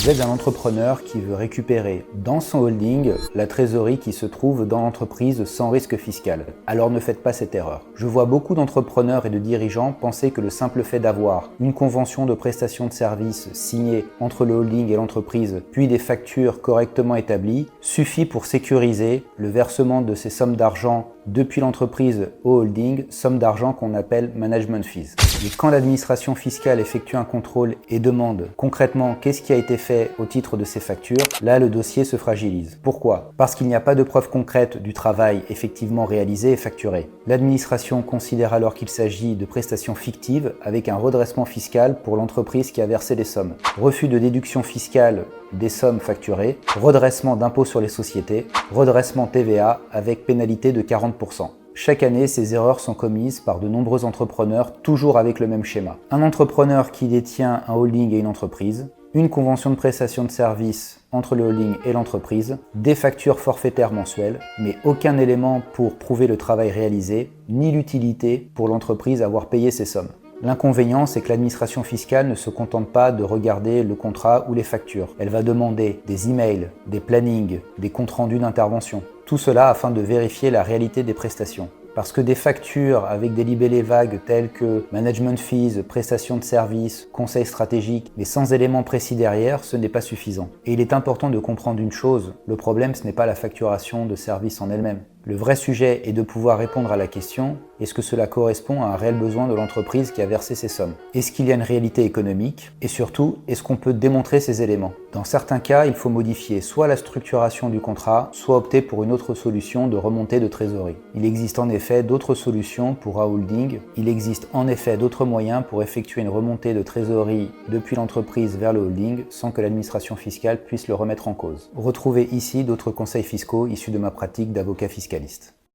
Vous êtes un entrepreneur qui veut récupérer dans son holding la trésorerie qui se trouve dans l'entreprise sans risque fiscal. Alors ne faites pas cette erreur. Je vois beaucoup d'entrepreneurs et de dirigeants penser que le simple fait d'avoir une convention de prestation de services signée entre le holding et l'entreprise, puis des factures correctement établies, suffit pour sécuriser le versement de ces sommes d'argent depuis l'entreprise au holding, somme d'argent qu'on appelle management fees. Et quand l'administration fiscale effectue un contrôle et demande concrètement qu'est-ce qui a été fait au titre de ces factures, là le dossier se fragilise. Pourquoi? Parce qu'il n'y a pas de preuve concrète du travail effectivement réalisé et facturé. L'administration considère alors qu'il s'agit de prestations fictives avec un redressement fiscal pour l'entreprise qui a versé les sommes. Refus de déduction fiscale des sommes facturées, redressement d'impôt sur les sociétés, redressement TVA avec pénalité de 40%. Chaque année, ces erreurs sont commises par de nombreux entrepreneurs, toujours avec le même schéma. Un entrepreneur qui détient un holding et une entreprise, une convention de prestation de services entre le holding et l'entreprise, des factures forfaitaires mensuelles, mais aucun élément pour prouver le travail réalisé, ni l'utilité pour l'entreprise d'avoir payé ces sommes. L'inconvénient, c'est que l'administration fiscale ne se contente pas de regarder le contrat ou les factures. Elle va demander des emails, des plannings, des comptes rendus d'intervention. Tout cela afin de vérifier la réalité des prestations. Parce que des factures avec des libellés vagues tels que management fees, prestations de services, conseils stratégiques, mais sans éléments précis derrière, ce n'est pas suffisant. Et il est important de comprendre une chose, le problème ce n'est pas la facturation de services en elle-même. Le vrai sujet est de pouvoir répondre à la question, est-ce que cela correspond à un réel besoin de l'entreprise qui a versé ces sommes? Est-ce qu'il y a une réalité économique? Et surtout, est-ce qu'on peut démontrer ces éléments? Dans certains cas, il faut modifier soit la structuration du contrat, soit opter pour une autre solution de remontée de trésorerie. Il existe en effet d'autres solutions pour un holding. Il existe en effet d'autres moyens pour effectuer une remontée de trésorerie depuis l'entreprise vers le holding sans que l'administration fiscale puisse le remettre en cause. Retrouvez ici d'autres conseils fiscaux issus de ma pratique d'avocat fiscaliste.